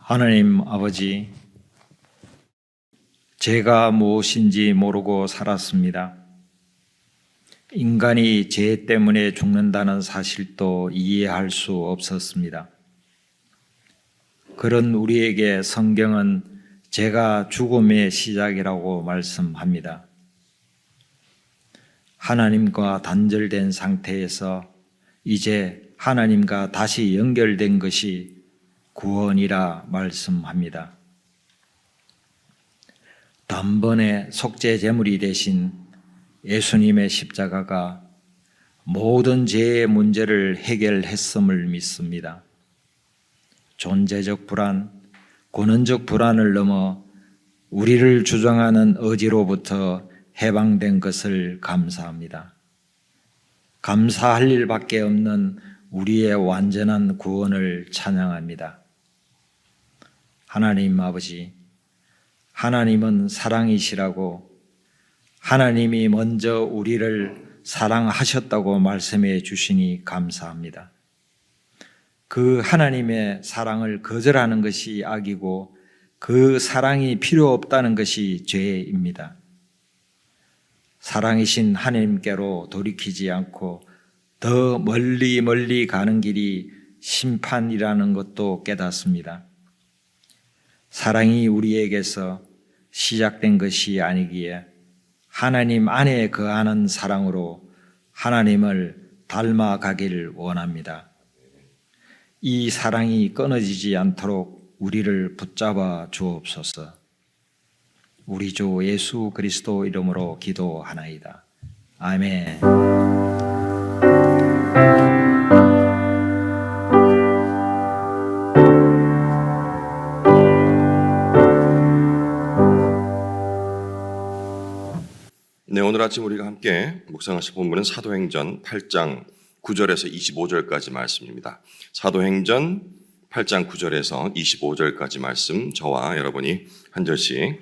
하나님 아버지, 죄가 무엇인지 모르고 살았습니다. 인간이 죄 때문에 죽는다는 사실도 이해할 수 없었습니다. 그런 우리에게 성경은 죄가 죽음의 시작이라고 말씀합니다. 하나님과 단절된 상태에서 이제 하나님과 다시 연결된 것이 구원이라 말씀합니다. 단번에 속죄 제물이 되신 예수님의 십자가가 모든 죄의 문제를 해결했음을 믿습니다. 존재적 불안, 권원적 불안을 넘어 우리를 주장하는 의지로부터 해방된 것을 감사합니다. 감사할 일밖에 없는 우리의 완전한 구원을 찬양합니다. 하나님 아버지, 하나님은 사랑이시라고 하나님이 먼저 우리를 사랑하셨다고 말씀해 주시니 감사합니다. 그 하나님의 사랑을 거절하는 것이 악이고 그 사랑이 필요 없다는 것이 죄입니다. 사랑이신 하나님께로 돌이키지 않고 더 멀리 가는 길이 심판이라는 것도 깨닫습니다. 사랑이 우리에게서 시작된 것이 아니기에 하나님 안에 거하는 사랑으로 하나님을 닮아가길 원합니다. 이 사랑이 끊어지지 않도록 우리를 붙잡아 주옵소서. 우리 주 예수 그리스도 이름으로 기도하나이다. 아멘. 네, 오늘 아침 우리가 함께 묵상하실 본문은 사도행전 8장 9절에서 25절까지 말씀입니다. 사도행전 8장 9절에서 25절까지 말씀 저와 여러분이 한 절씩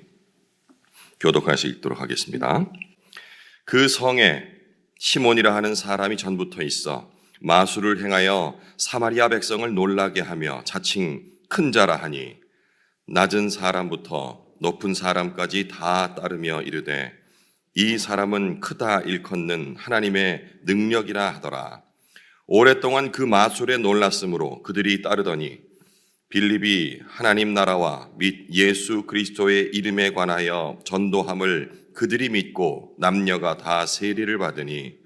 교독해서 읽도록 하겠습니다. 그 성에 시몬이라 하는 사람이 전부터 있어 마술을 행하여 사마리아 백성을 놀라게 하며 자칭 큰 자라 하니 낮은 사람부터 높은 사람까지 다 따르며 이르되 이 사람은 크다 일컫는 하나님의 능력이라 하더라. 오랫동안 그 마술에 놀랐으므로 그들이 따르더니 빌립이 하나님 나라와 및 예수 그리스도의 이름에 관하여 전도함을 그들이 믿고 남녀가 다 세례를 받으니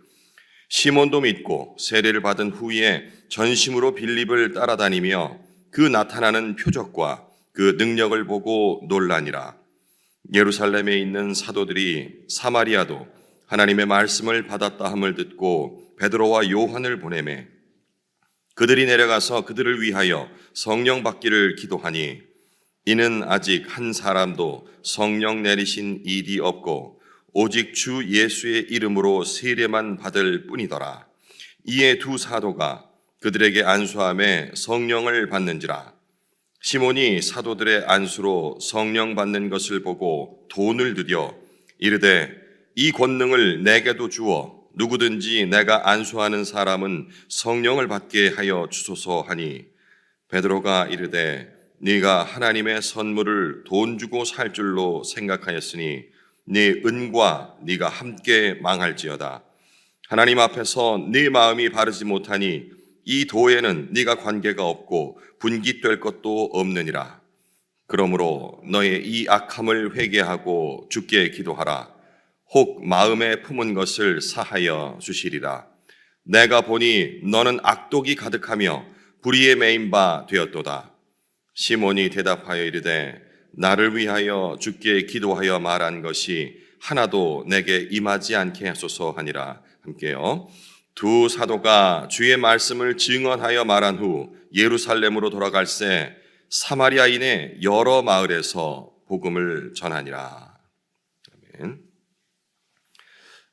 시몬도 믿고 세례를 받은 후에 전심으로 빌립을 따라다니며 그 나타나는 표적과 그 능력을 보고 놀라니라. 예루살렘에 있는 사도들이 사마리아도 하나님의 말씀을 받았다 함을 듣고 베드로와 요한을 보내매 그들이 내려가서 그들을 위하여 성령 받기를 기도하니 이는 아직 한 사람도 성령 내리신 일이 없고 오직 주 예수의 이름으로 세례만 받을 뿐이더라. 이에 두 사도가 그들에게 안수함에 성령을 받는지라. 시몬이 사도들의 안수로 성령 받는 것을 보고 돈을 들여 이르되 이 권능을 내게도 주어 누구든지 내가 안수하는 사람은 성령을 받게 하여 주소서 하니 베드로가 이르되 네가 하나님의 선물을 돈 주고 살 줄로 생각하였으니 네 은과 네가 함께 망할지어다. 하나님 앞에서 네 마음이 바르지 못하니 이 도에는 네가 관계가 없고 분깃될 것도 없느니라. 그러므로 너의 이 악함을 회개하고 주께 기도하라. 혹 마음에 품은 것을 사하여 주시리라. 내가 보니 너는 악독이 가득하며 불의에 매인 바 되었도다. 시몬이 대답하여 이르되 나를 위하여 주께 기도하여 말한 것이 하나도 내게 임하지 않게 하소서 하니라. 함께요. 두 사도가 주의 말씀을 증언하여 말한 후 예루살렘으로 돌아갈새 사마리아인의 여러 마을에서 복음을 전하니라. 아멘.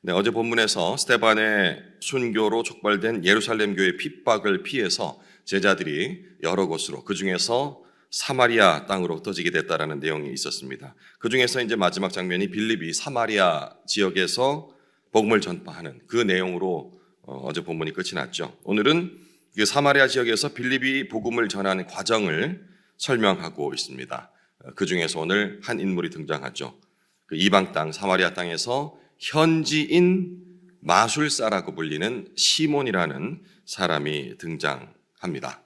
네, 어제 본문에서 스데반의 순교로 촉발된 예루살렘 교회 핍박을 피해서 제자들이 여러 곳으로 그 중에서 사마리아 땅으로 흩어지게 됐다라는 내용이 있었습니다. 그 중에서 이제 마지막 장면이 빌립이 사마리아 지역에서 복음을 전파하는 그 내용으로 어제 본문이 끝이 났죠. 오늘은 그 사마리아 지역에서 빌립이 복음을 전하는 과정을 설명하고 있습니다. 그 중에서 오늘 한 인물이 등장하죠. 그 이방 땅 사마리아 땅에서 현지인 마술사라고 불리는 시몬이라는 사람이 등장합니다.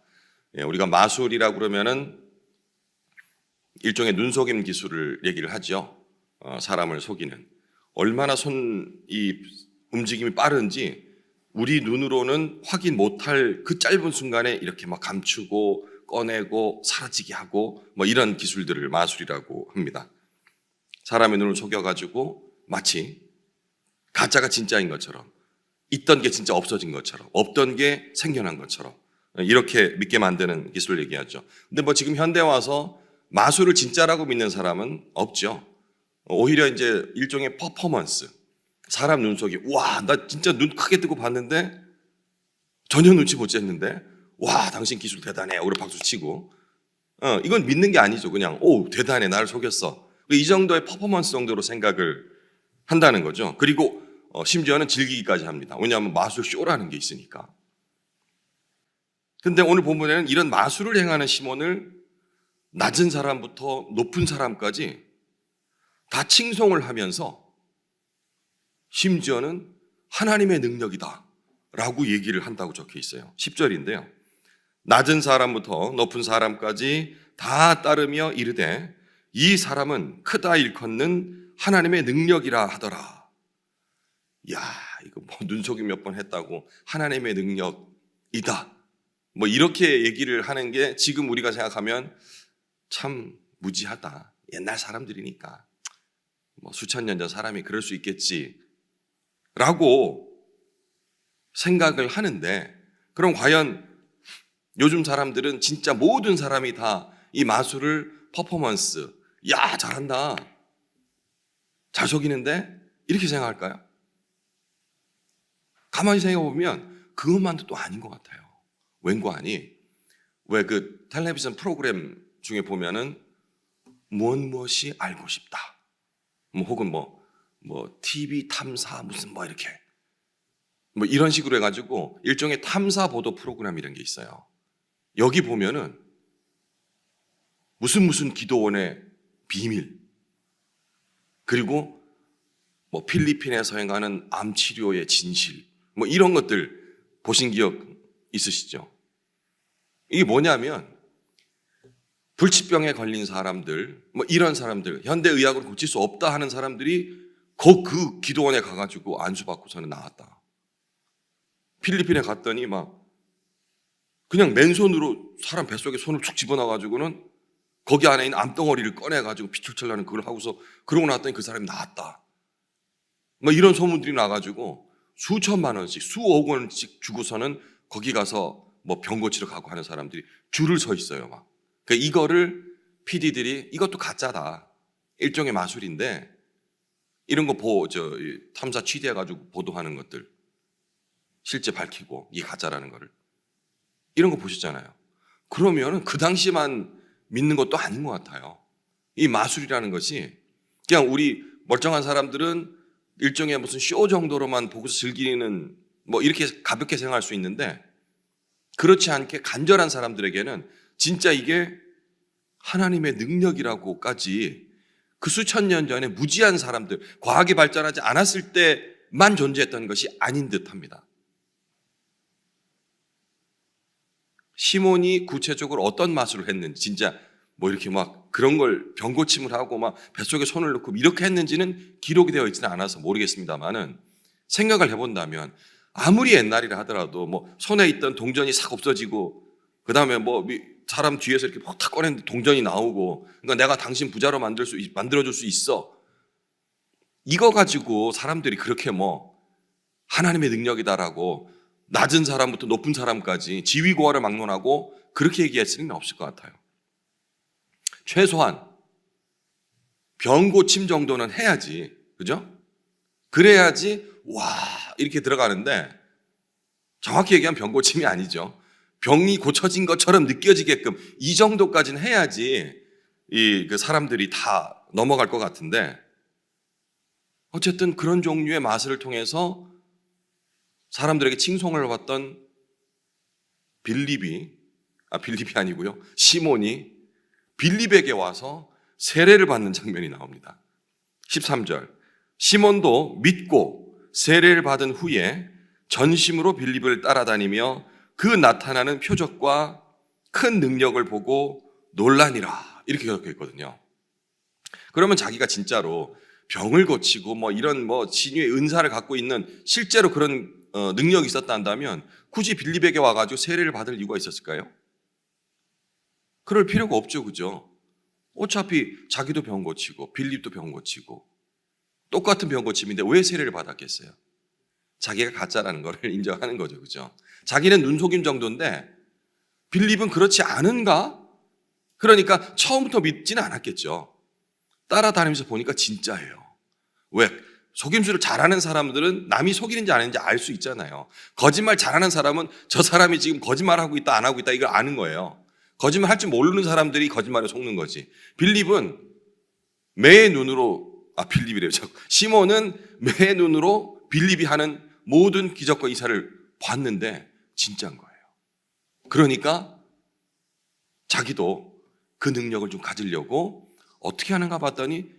우리가 마술이라고 그러면은 일종의 눈속임 기술을 얘기를 하죠. 사람을 속이는. 얼마나 이 움직임이 빠른지 우리 눈으로는 확인 못할 그 짧은 순간에 이렇게 막 감추고 꺼내고 사라지게 하고 뭐 이런 기술들을 마술이라고 합니다. 사람의 눈을 속여가지고 마치 가짜가 진짜인 것처럼, 있던 게 진짜 없어진 것처럼, 없던 게 생겨난 것처럼 이렇게 믿게 만드는 기술을 얘기하죠. 근데 뭐 지금 현대 와서 마술을 진짜라고 믿는 사람은 없죠. 오히려 이제 일종의 퍼포먼스, 사람 눈 속에 와, 나 진짜 눈 크게 뜨고 봤는데 전혀 눈치 못 챘는데 와, 당신 기술 대단해. 우리 박수 치고. 이건 믿는 게 아니죠. 그냥 오, 대단해. 나를 속였어. 이 정도의 퍼포먼스 정도로 생각을 한다는 거죠. 그리고 심지어는 즐기기까지 합니다. 왜냐하면 마술 쇼라는 게 있으니까. 근데 오늘 본문에는 이런 마술을 행하는 시몬을 낮은 사람부터 높은 사람까지 다 칭송을 하면서 심지어는 하나님의 능력이다 라고 얘기를 한다고 적혀 있어요. 10절인데요. 낮은 사람부터 높은 사람까지 다 따르며 이르되 이 사람은 크다 일컫는 하나님의 능력이라 하더라. 야, 이거 뭐 눈속임 몇 번 했다고 하나님의 능력이다. 뭐 이렇게 얘기를 하는 게 지금 우리가 생각하면 참 무지하다. 옛날 사람들이니까 뭐 수천 년 전 사람이 그럴 수 있겠지 라고 생각을 하는데, 그럼 과연 요즘 사람들은 진짜 모든 사람이 다 이 마술을 퍼포먼스, 야 잘한다, 잘 속이는데 이렇게 생각할까요? 가만히 생각해보면 그것만도 또 아닌 것 같아요. 왠고 하니 왜 그 텔레비전 프로그램 중에 보면은 무엇이 알고 싶다, 뭐 혹은 뭐 TV 탐사 무슨 뭐 이렇게 뭐 이런 식으로 해가지고 일종의 탐사 보도 프로그램 이런 게 있어요. 여기 보면은 무슨 기도원의 비밀, 그리고 뭐 필리핀에서 행하는 암 치료의 진실, 뭐 이런 것들 보신 기억 있으시죠? 이게 뭐냐면 불치병에 걸린 사람들, 뭐 이런 사람들, 현대 의학으로 고칠 수 없다 하는 사람들이 그 기도원에 가가지고 안수받고서는 나왔다. 필리핀에 갔더니 막 그냥 맨손으로 사람 뱃속에 손을 툭 집어넣어가지고는 거기 안에 있는 암덩어리를 꺼내가지고 피출철 나는 그걸 하고서 그러고 나왔더니 그 사람이 나았다. 뭐 이런 소문들이 나가지고 수천만 원씩, 수억 원씩 주고서는 거기 가서 뭐 병 고치러 가고 하는 사람들이 줄을 서 있어요. 막. 그러니까 이거를 PD들이 이것도 가짜다, 일종의 마술인데 이런 거 탐사 취재해가지고 보도하는 것들 실제 밝히고 이게 가짜라는 거를, 이런 거 보셨잖아요. 그러면은 그 당시만 믿는 것도 아닌 것 같아요. 이 마술이라는 것이 그냥 우리 멀쩡한 사람들은 일종의 무슨 쇼 정도로만 보고서 즐기는 뭐 이렇게 가볍게 생각할 수 있는데, 그렇지 않게 간절한 사람들에게는 진짜 이게 하나님의 능력이라고까지 그 수천 년 전에 무지한 사람들, 과학이 발전하지 않았을 때만 존재했던 것이 아닌 듯합니다. 시몬이 구체적으로 어떤 마술을 했는지, 진짜 뭐 이렇게 막 그런 걸 병고침을 하고 막 뱃속에 손을 넣고 이렇게 했는지는 기록이 되어 있지는 않아서 모르겠습니다만은, 생각을 해본다면 아무리 옛날이라 하더라도 뭐 손에 있던 동전이 싹 없어지고 그 다음에 뭐 사람 뒤에서 이렇게 탁 꺼냈는데 동전이 나오고, 그러니까 내가 당신 부자로 만들어줄 수 있어, 이거 가지고 사람들이 그렇게 뭐 하나님의 능력이다라고 낮은 사람부터 높은 사람까지 지위고하를 막론하고 그렇게 얘기했을 리는 없을 것 같아요. 최소한 병 고침 정도는 해야지, 그죠? 그래야지 와 이렇게 들어가는데, 정확히 얘기하면 병 고침이 아니죠. 병이 고쳐진 것처럼 느껴지게끔 이 정도까지는 해야지 그 사람들이 다 넘어갈 것 같은데, 어쨌든 그런 종류의 마술을 통해서 사람들에게 칭송을 받던 빌립이 아니고요, 시몬이 빌립에게 와서 세례를 받는 장면이 나옵니다. 13절, 시몬도 믿고 세례를 받은 후에 전심으로 빌립을 따라다니며 그 나타나는 표적과 큰 능력을 보고 놀라니라, 이렇게 적혀 있거든요. 그러면 자기가 진짜로 병을 고치고 이런 진유의 은사를 갖고 있는 실제로 그런 능력이 있었다 한다면 굳이 빌립에게 와가지고 세례를 받을 이유가 있었을까요? 그럴 필요가 없죠, 그죠? 어차피 자기도 병 고치고 빌립도 병 고치고 똑같은 병 고침인데 왜 세례를 받았겠어요? 자기가 가짜라는 것을 인정하는 거죠, 그죠? 자기는 눈속임 정도인데 빌립은 그렇지 않은가? 그러니까 처음부터 믿지는 않았겠죠. 따라다니면서 보니까 진짜예요. 왜? 속임수를 잘하는 사람들은 남이 속이는지 아닌지 알 수 있잖아요. 거짓말 잘하는 사람은 저 사람이 지금 거짓말하고 있다 안 하고 있다 이걸 아는 거예요. 거짓말 할 줄 모르는 사람들이 거짓말에 속는 거지. 빌립은 매의 눈으로, 빌립이래요. 시몬은 매의 눈으로 빌립이 하는 모든 기적과 이사를 봤는데 진짜인 거예요. 그러니까 자기도 그 능력을 좀 가지려고 어떻게 하는가 봤더니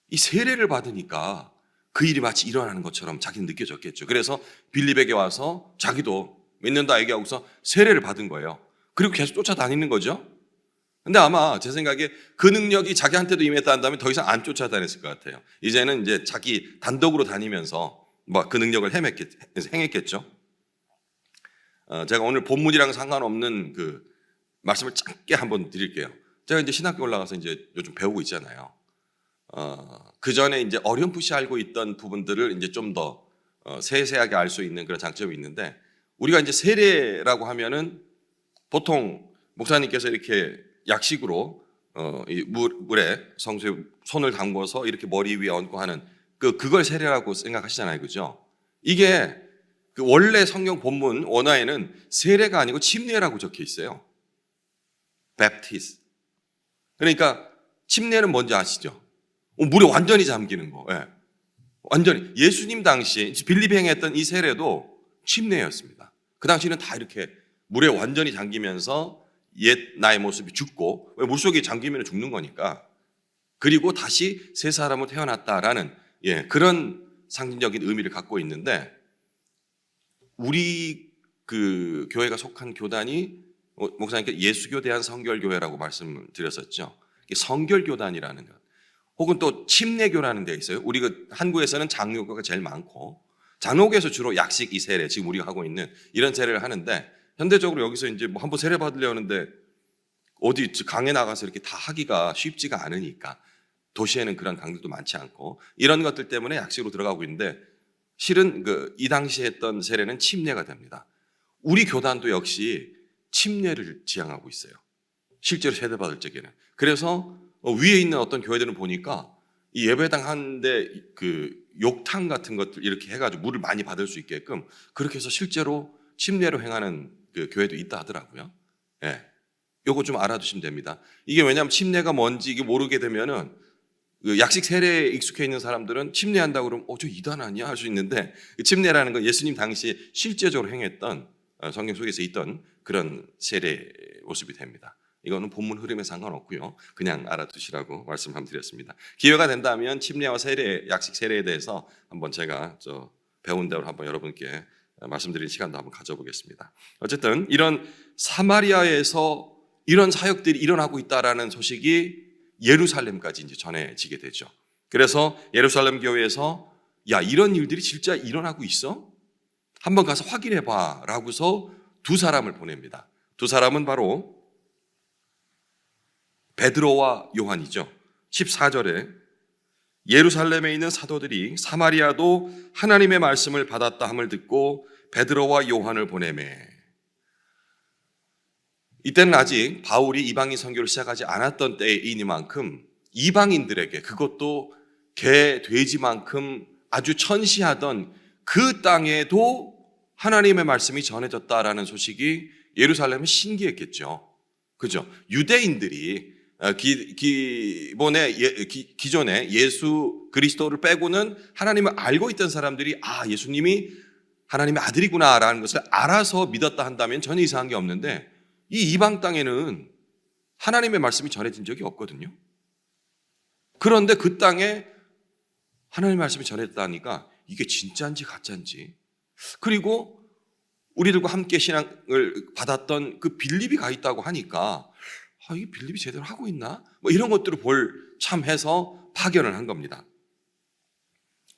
이 세례를 받으니까 그 일이 마치 일어나는 것처럼 자기는 느껴졌겠죠. 그래서 빌립에게 와서 자기도 믿는다 얘기하고서 세례를 받은 거예요. 그리고 계속 쫓아다니는 거죠. 근데 아마 제 생각에 그 능력이 자기한테도 임했다 한다면 더 이상 안 쫓아다녔을 것 같아요. 이제는 이제 자기 단독으로 다니면서 그 능력을 행했겠죠. 제가 오늘 본문이랑 상관없는 그 말씀을 짧게 한번 드릴게요. 제가 이제 신학교 올라가서 이제 요즘 배우고 있잖아요. 그 전에 이제 어렴풋이 알고 있던 부분들을 이제 좀 더 세세하게 알 수 있는 그런 장점이 있는데, 우리가 이제 세례라고 하면은 보통 목사님께서 이렇게 약식으로 이 물에 성수에 손을 담궈서 이렇게 머리 위에 얹고 하는 그걸 세례라고 생각하시잖아요, 그죠? 이게 그 원래 성경 본문 원어에는 세례가 아니고 침례라고 적혀 있어요. baptize. 그러니까 침례는 뭔지 아시죠? 물에 완전히 잠기는 거. 예. 완전히 예수님 당시에 빌립이 행했던 이 세례도 침례였습니다. 그 당시에는 다 이렇게 물에 완전히 잠기면서 옛 나의 모습이 죽고, 물속에 잠기면 죽는 거니까, 그리고 다시 새 사람으로 태어났다라는 그런 상징적인 의미를 갖고 있는데, 우리 그 교회가 속한 교단이 목사님께 예수교 대한성결교회라고 말씀드렸었죠. 성결교단이라는 것, 혹은 또 침례교라는 데 있어요. 우리가 한국에서는 장로교가 제일 많고, 장로교에서 주로 약식 이 세례, 지금 우리가 하고 있는 이런 세례를 하는데, 현대적으로 여기서 이제 한번 세례 받으려는데 어디 강에 나가서 이렇게 다 하기가 쉽지가 않으니까, 도시에는 그런 강들도 많지 않고 이런 것들 때문에 약식으로 들어가고 있는데, 실은 이 당시에 했던 세례는 침례가 됩니다. 우리 교단도 역시 침례를 지향하고 있어요. 실제로 세례 받을 적에는. 그래서 위에 있는 어떤 교회들은 보니까 이 예배당 하는데 그 욕탕 같은 것들 이렇게 해가지고 물을 많이 받을 수 있게끔 그렇게 해서 실제로 침례로 행하는 그 교회도 있다 하더라고요. 예. 요거 좀 알아두시면 됩니다. 이게 왜냐하면 침례가 뭔지 이게 모르게 되면은 그 약식 세례에 익숙해 있는 사람들은 침례한다고 그러면 저 이단 아니야? 할 수 있는데, 침례라는 건 예수님 당시에 실제적으로 행했던 성경 속에서 있던 그런 세례 모습이 됩니다. 이거는 본문 흐름에 상관없고요. 그냥 알아두시라고 말씀 한번 드렸습니다. 기회가 된다면 침례와 세례, 약식 세례에 대해서 한번 제가 배운 대로 한번 여러분께 말씀드리는 시간도 한번 가져보겠습니다. 어쨌든 이런 사마리아에서 이런 사역들이 일어나고 있다라는 소식이 예루살렘까지 이제 전해지게 되죠. 그래서 예루살렘 교회에서 이런 일들이 진짜 일어나고 있어? 한번 가서 확인해 봐라고서 두 사람을 보냅니다. 두 사람은 바로 베드로와 요한이죠. 14절에 예루살렘에 있는 사도들이 사마리아도 하나님의 말씀을 받았다 함을 듣고 베드로와 요한을 보내매. 이때는 아직 바울이 이방인 선교를 시작하지 않았던 때이니만큼 이방인들에게, 그것도 개, 돼지만큼 아주 천시하던 그 땅에도 하나님의 말씀이 전해졌다라는 소식이 예루살렘은 신기했겠죠. 그죠? 유대인들이 기존에 예수 그리스도를 빼고는 하나님을 알고 있던 사람들이 예수님이 하나님의 아들이구나라는 것을 알아서 믿었다 한다면 전혀 이상한 게 없는데, 이 이방 땅에는 하나님의 말씀이 전해진 적이 없거든요. 그런데 그 땅에 하나님의 말씀이 전해졌다니까 이게 진짜인지 가짜인지, 그리고 우리들과 함께 신앙을 받았던 그 빌립이 가 있다고 하니까 이 빌립이 제대로 하고 있나? 뭐 이런 것들을 볼 참해서 파견을 한 겁니다.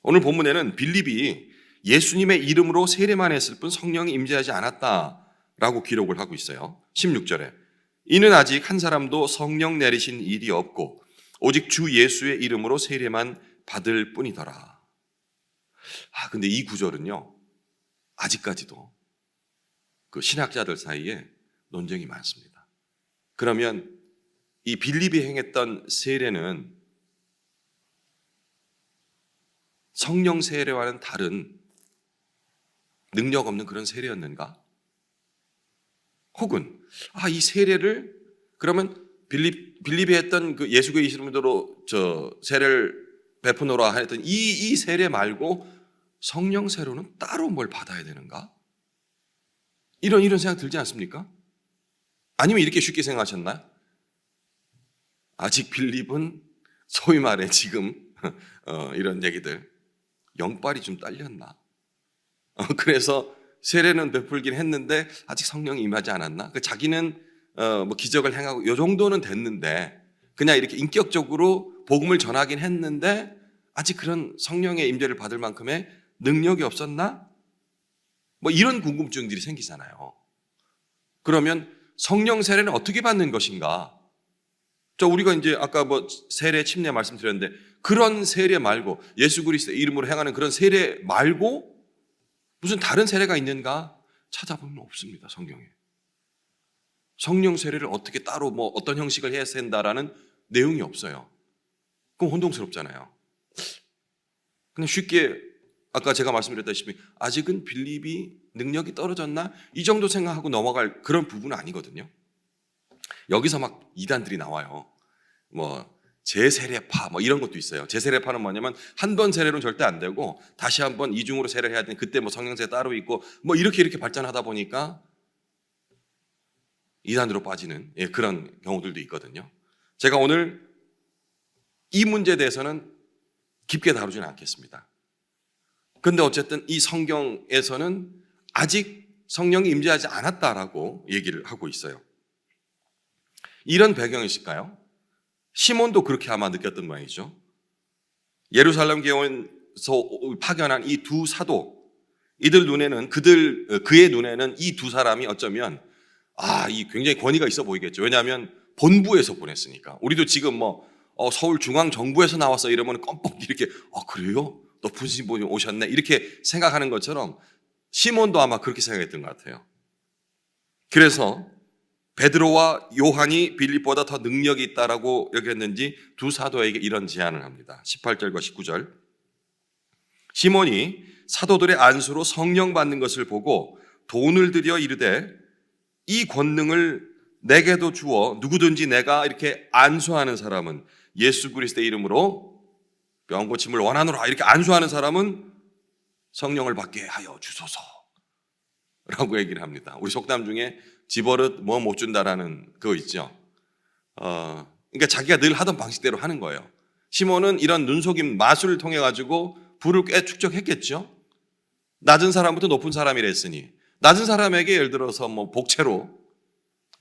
오늘 본문에는 빌립이 예수님의 이름으로 세례만 했을 뿐 성령이 임재하지 않았다라고 기록을 하고 있어요. 16절에 이는 아직 한 사람도 성령 내리신 일이 없고 오직 주 예수의 이름으로 세례만 받을 뿐이더라. 근데 이 구절은요, 아직까지도 그 신학자들 사이에 논쟁이 많습니다. 그러면 이 빌립이 행했던 세례는 성령 세례와는 다른 능력 없는 그런 세례였는가? 혹은 이 세례를 그러면 빌립이 했던 그 예수 그리스도의 이름으로 세례를 베푸노라 했던 이 세례 말고 성령 세례는 따로 뭘 받아야 되는가? 이런 생각 들지 않습니까? 아니면 이렇게 쉽게 생각하셨나요? 아직 빌립은 소위 말해 지금 이런 얘기들 영빨이 좀 딸렸나? 그래서 세례는 베풀긴 했는데 아직 성령이 임하지 않았나? 자기는 뭐 기적을 행하고 이 정도는 됐는데 그냥 이렇게 인격적으로 복음을 전하긴 했는데 아직 그런 성령의 임재를 받을 만큼의 능력이 없었나? 뭐 이런 궁금증들이 생기잖아요. 그러면 성령 세례는 어떻게 받는 것인가? 우리가 이제 아까 뭐 세례 침례 말씀드렸는데 그런 세례 말고 예수 그리스도의 이름으로 행하는 그런 세례 말고 무슨 다른 세례가 있는가? 찾아보면 없습니다. 성경에. 성령 세례를 어떻게 따로 뭐 어떤 형식을 해야 된다라는 내용이 없어요. 그럼 혼동스럽잖아요. 그냥 쉽게 아까 제가 말씀드렸다시피 아직은 빌립이 능력이 떨어졌나? 이 정도 생각하고 넘어갈 그런 부분은 아니거든요. 여기서 막 이단들이 나와요. 뭐 재세례파 뭐 이런 것도 있어요. 재세례파는 뭐냐면 한 번 세례로는 절대 안 되고 다시 한번 이중으로 세례를 해야 되는, 그때 뭐 성령세례 따로 있고 뭐 이렇게 발전하다 보니까 이단으로 빠지는 그런 경우들도 있거든요. 제가 오늘 이 문제에 대해서는 깊게 다루지는 않겠습니다. 그런데 어쨌든 이 성경에서는 아직 성령이 임재하지 않았다라고 얘기를 하고 있어요. 이런 배경이 있을까요? 시몬도 그렇게 아마 느꼈던 모양이죠. 예루살렘 교회에서 파견한 이 두 사도, 이들 눈에는 그의 눈에는 이 두 사람이 어쩌면 이 굉장히 권위가 있어 보이겠죠. 왜냐하면 본부에서 보냈으니까. 우리도 지금 뭐 서울 중앙 정부에서 나와서 이러면 껌뻑 이렇게 그래요? 높은 분이 오셨네 이렇게 생각하는 것처럼 시몬도 아마 그렇게 생각했던 것 같아요. 그래서 베드로와 요한이 빌립보다 더 능력이 있다라고 여겼는지 두 사도에게 이런 제안을 합니다. 18절과 19절. 시몬이 사도들의 안수로 성령 받는 것을 보고 돈을 들여 이르되 이 권능을 내게도 주어 누구든지 내가 이렇게 안수하는 사람은 예수 그리스도의 이름으로 병 고침을 원하노라 이렇게 안수하는 사람은 성령을 받게 하여 주소서 라고 얘기를 합니다. 우리 속담 중에 집어릇 뭐 못 준다라는 그거 있죠. 그러니까 자기가 늘 하던 방식대로 하는 거예요. 시몬은 이런 눈속임 마술을 통해 가지고 부를 꽤 축적했겠죠. 낮은 사람부터 높은 사람이라 했으니 낮은 사람에게 예를 들어서 뭐 복채로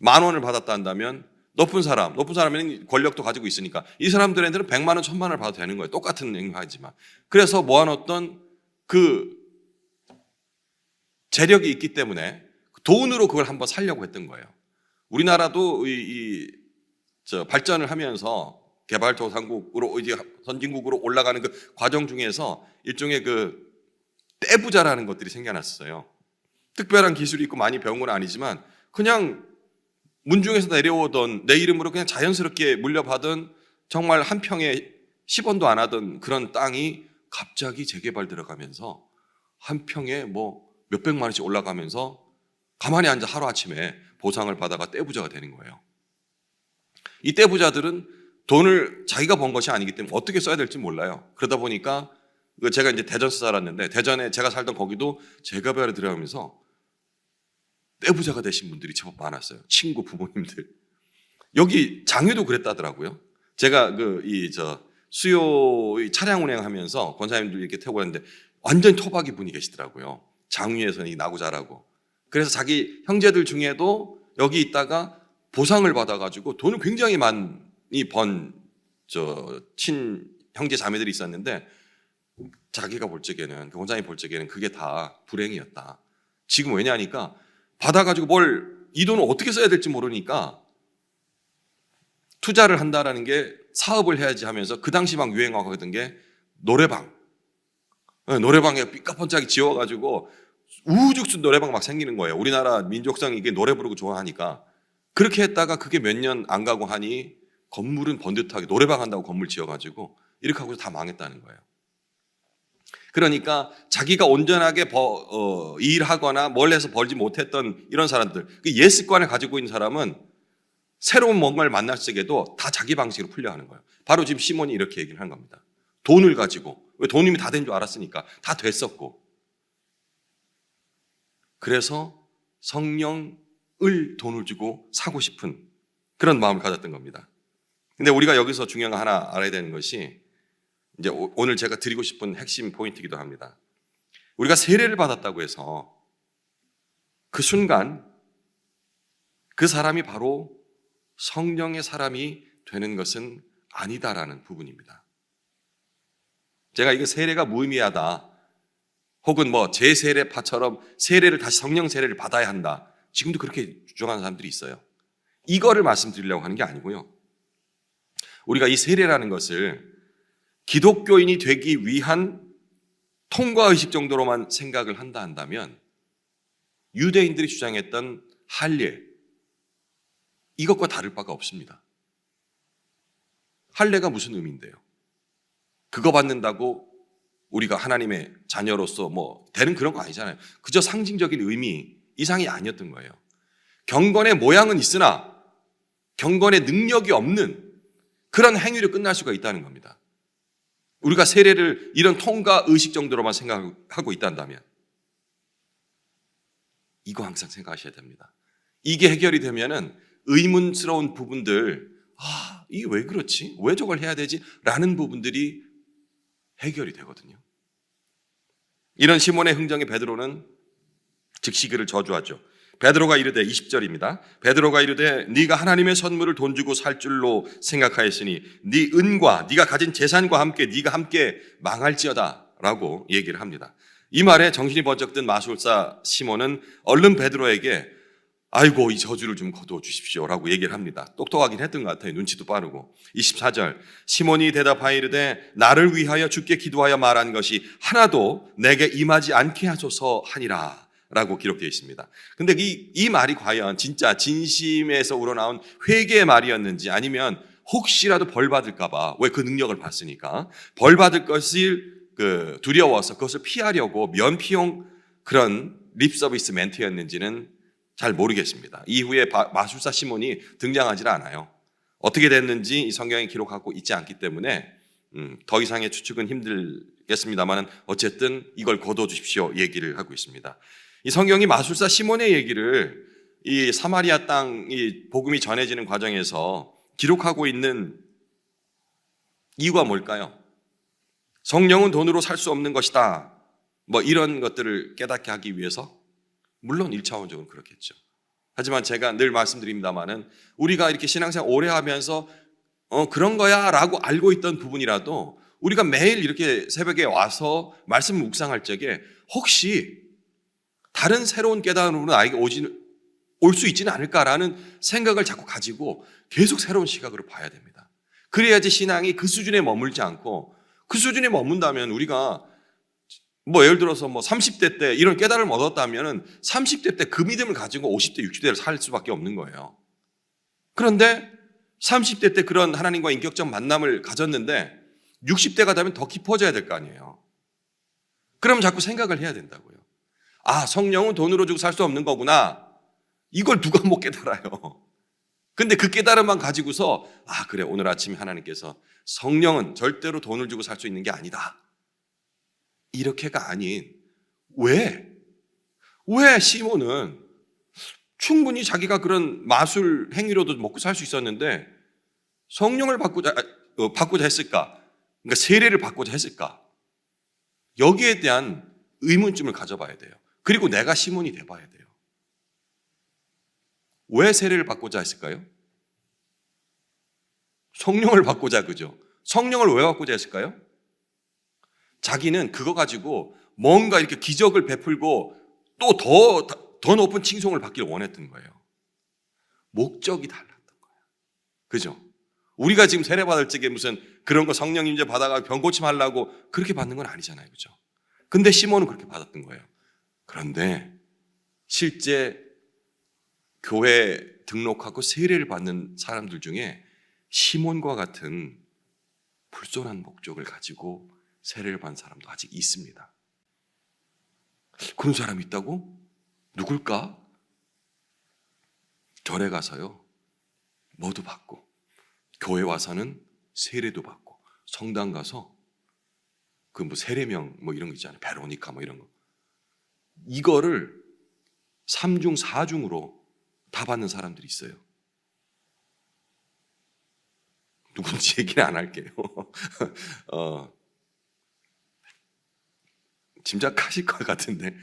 10,000원을 받았다 한다면 높은 사람은 권력도 가지고 있으니까 이 사람들한테는 100만 원, 1,000만 원을 받아도 되는 거예요. 똑같은 행위지만. 그래서 모아놓던 그 재력이 있기 때문에 돈으로 그걸 한번 살려고 했던 거예요. 우리나라도 발전을 하면서 개발도상국으로 이제 선진국으로 올라가는 그 과정 중에서 일종의 그 떼부자라는 것들이 생겨났어요. 특별한 기술이 있고 많이 배운 건 아니지만 그냥 문중에서 내려오던 내 이름으로 그냥 자연스럽게 물려받은 정말 한 평에 10원도 안 하던 그런 땅이 갑자기 재개발 들어가면서 한 평에 뭐 몇백만 원씩 올라가면서 가만히 앉아 하루아침에 보상을 받아가 떼부자가 되는 거예요. 이 떼부자들은 돈을 자기가 번 것이 아니기 때문에 어떻게 써야 될지 몰라요. 그러다 보니까 제가 이제 대전에서 살았는데 대전에 제가 살던 거기도 재개발에 들어가면서 떼부자가 되신 분들이 제법 많았어요. 친구, 부모님들. 여기 장유도 그랬다더라고요. 제가 수요 차량 운행하면서 권사님들 이렇게 태우고 갔는데 완전 토박이 분이 계시더라고요. 장유에서는 나고 자라고. 그래서 자기 형제들 중에도 여기 있다가 보상을 받아가지고 돈을 굉장히 많이 번 형제 자매들이 있었는데 자기가 볼 적에는, 그 권사님이 볼 적에는 그게 다 불행이었다. 지금 왜냐하니까 받아가지고 이 돈을 어떻게 써야 될지 모르니까 투자를 한다라는 게 사업을 해야지 하면서 그 당시 막 유행하고 하던 게 노래방. 노래방에 삐까뻔쩍이 지어가지고 우죽순 노래방 막 생기는 거예요. 우리나라 민족성이 이게 노래 부르고 좋아하니까. 그렇게 했다가 그게 몇 년 안 가고 하니 건물은 번듯하게 노래방 한다고 건물 지어가지고 이렇게 하고서 다 망했다는 거예요. 그러니까 자기가 온전하게 일하거나 뭘 해서 벌지 못했던 이런 사람들, 그 예습관을 가지고 있는 사람은 새로운 뭔가를 만날 적에도 다 자기 방식으로 풀려하는 거예요. 바로 지금 시몬이 이렇게 얘기를 한 겁니다. 돈을 가지고, 왜 돈 이미 다 된 줄 알았으니까 다 됐었고, 그래서 성령을 돈을 주고 사고 싶은 그런 마음을 가졌던 겁니다. 근데 우리가 여기서 중요한 거 하나 알아야 되는 것이, 이제 오늘 제가 드리고 싶은 핵심 포인트이기도 합니다. 우리가 세례를 받았다고 해서 그 순간 그 사람이 바로 성령의 사람이 되는 것은 아니다라는 부분입니다. 제가 이거 세례가 무의미하다, 혹은 제세례파처럼 세례를 다시 성령 세례를 받아야 한다, 지금도 그렇게 주장하는 사람들이 있어요. 이거를 말씀드리려고 하는 게 아니고요. 우리가 이 세례라는 것을 기독교인이 되기 위한 통과의식 정도로만 생각을 한다 한다면 유대인들이 주장했던 할례, 이것과 다를 바가 없습니다. 할례가 무슨 의미인데요? 그거 받는다고 우리가 하나님의 자녀로서 되는 그런 거 아니잖아요. 그저 상징적인 의미 이상이 아니었던 거예요. 경건의 모양은 있으나 경건의 능력이 없는 그런 행위로 끝날 수가 있다는 겁니다. 우리가 세례를 이런 통과 의식 정도로만 생각하고 있다면 이거 항상 생각하셔야 됩니다. 이게 해결이 되면은 의문스러운 부분들, 이게 왜 그렇지? 왜 저걸 해야 되지? 라는 부분들이 해결이 되거든요. 이런 시몬의 흥정에 베드로는 즉시 그를 저주하죠. 베드로가 이르되, 20절입니다. 베드로가 이르되 네가 하나님의 선물을 돈 주고 살 줄로 생각하였으니 네 은과 네가 가진 재산과 함께 네가 함께 망할지어다 라고 얘기를 합니다. 이 말에 정신이 번쩍 든 마술사 시몬은 얼른 베드로에게 아이고 이 저주를 좀 거두어 주십시오 라고 얘기를 합니다. 똑똑하긴 했던 것 같아요. 눈치도 빠르고. 24절 시몬이 대답하여 이르되 나를 위하여 주께 기도하여 말한 것이 하나도 내게 임하지 않게 하소서 하니라 라고 기록되어 있습니다. 근데 이 말이 과연 진짜 진심에서 우러나온 회개의 말이었는지, 아니면 혹시라도 벌 받을까 봐, 왜 그 능력을 봤으니까 벌 받을 것을 두려워서 그것을 피하려고 면피용 그런 립서비스 멘트였는지는 잘 모르겠습니다. 이후에 마술사 시몬이 등장하지 않아요. 어떻게 됐는지 이 성경에 기록하고 있지 않기 때문에 더 이상의 추측은 힘들겠습니다만 어쨌든 이걸 거둬 주십시오 얘기를 하고 있습니다. 이 성경이 마술사 시몬의 얘기를 이 사마리아 땅 이 복음이 전해지는 과정에서 기록하고 있는 이유가 뭘까요? 성령은 돈으로 살 수 없는 것이다, 이런 것들을 깨닫게 하기 위해서? 물론 1차원적으로 그렇겠죠. 하지만 제가 늘 말씀드립니다마는 우리가 이렇게 신앙생활 오래 하면서 그런 거야 라고 알고 있던 부분이라도 우리가 매일 이렇게 새벽에 와서 말씀 묵상할 적에 혹시 다른 새로운 깨달음으로 나에게 올 수 있지는 않을까라는 생각을 자꾸 가지고 계속 새로운 시각으로 봐야 됩니다. 그래야지 신앙이 그 수준에 머물지 않고, 그 수준에 머문다면 우리가 예를 들어서 30대 때 이런 깨달음을 얻었다면 30대 때 그 믿음을 가지고 50대, 60대를 살 수밖에 없는 거예요. 그런데 30대 때 그런 하나님과 인격적 만남을 가졌는데 60대가 되면 더 깊어져야 될 거 아니에요. 그럼 자꾸 생각을 해야 된다고요. 성령은 돈으로 주고 살 수 없는 거구나. 이걸 누가 못 깨달아요. 근데 그 깨달음만 가지고서 그래, 오늘 아침에 하나님께서 성령은 절대로 돈을 주고 살 수 있는 게 아니다, 이렇게가 아닌 왜 시몬은 충분히 자기가 그런 마술 행위로도 먹고 살 수 있었는데 성령을 받고자 했을까? 그러니까 세례를 받고자 했을까? 여기에 대한 의문점을 가져봐야 돼요. 그리고 내가 시몬이 돼봐야 돼요. 왜 세례를 받고자 했을까요? 성령을 받고자, 그죠? 성령을 왜 받고자 했을까요? 자기는 그거 가지고 뭔가 이렇게 기적을 베풀고 또 더 높은 칭송을 받기를 원했던 거예요. 목적이 달랐던 거예요. 그죠? 우리가 지금 세례 받을 적에 무슨 그런 거 성령 임재 받아가 병 고침하려고 그렇게 받는 건 아니잖아요. 그죠? 근데 시몬은 그렇게 받았던 거예요. 그런데 실제 교회 등록하고 세례를 받는 사람들 중에 시몬과 같은 불손한 목적을 가지고 세례를 받는 사람도 아직 있습니다. 그런 사람이 있다고? 누굴까? 절에 가서요, 뭐도 받고, 교회 와서는 세례도 받고, 성당 가서 그 뭐 세례명 뭐 이런 거 있잖아요. 베로니카 뭐 이런 거. 이거를 3중 4중으로 다 받는 사람들이 있어요. 누군지 얘기는 안 할게요. 짐작하실 것 같은데,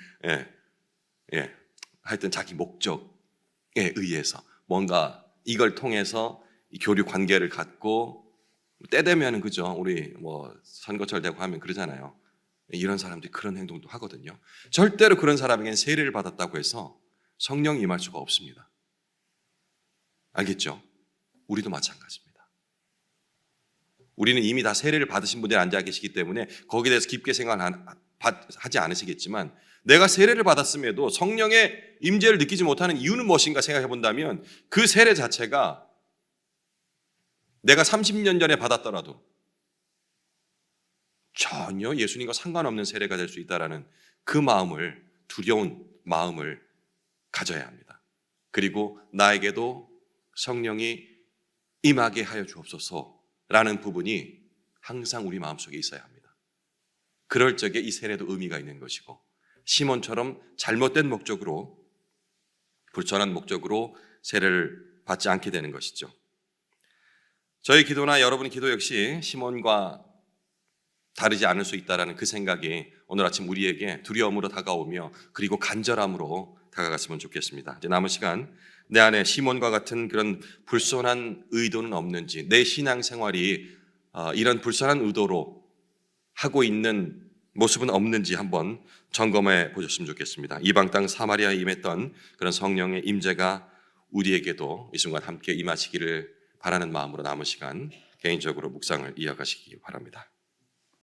예. 하여튼 자기 목적에 의해서 뭔가 이걸 통해서 교류 관계를 갖고 때 되면은, 그죠? 우리 뭐 선거철 되고 하면 그러잖아요. 이런 사람들이 그런 행동도 하거든요. 절대로 그런 사람에게는 세례를 받았다고 해서 성령이 임할 수가 없습니다. 알겠죠? 우리도 마찬가지입니다. 우리는 이미 다 세례를 받으신 분들이 앉아 계시기 때문에 거기에 대해서 깊게 생각하지 않으시겠지만, 내가 세례를 받았음에도 성령의 임재를 느끼지 못하는 이유는 무엇인가 생각해 본다면, 그 세례 자체가 내가 30년 전에 받았더라도 전혀 예수님과 상관없는 세례가 될 수 있다라는 그 마음을, 두려운 마음을 가져야 합니다. 그리고 나에게도 성령이 임하게 하여 주옵소서라는 부분이 항상 우리 마음속에 있어야 합니다. 그럴 적에 이 세례도 의미가 있는 것이고, 시몬처럼 잘못된 목적으로, 불천한 목적으로 세례를 받지 않게 되는 것이죠. 저희 기도나 여러분의 기도 역시 시몬과 다르지 않을 수 있다는 그 생각이 오늘 아침 우리에게 두려움으로 다가오며 그리고 간절함으로 다가갔으면 좋겠습니다. 이제 남은 시간 내 안에 시몬과 같은 그런 불손한 의도는 없는지, 내 신앙생활이 이런 불손한 의도로 하고 있는 모습은 없는지 한번 점검해 보셨으면 좋겠습니다. 이방 땅 사마리아에 임했던 그런 성령의 임재가 우리에게도 이 순간 함께 임하시기를 바라는 마음으로 남은 시간 개인적으로 묵상을 이어가시기 바랍니다.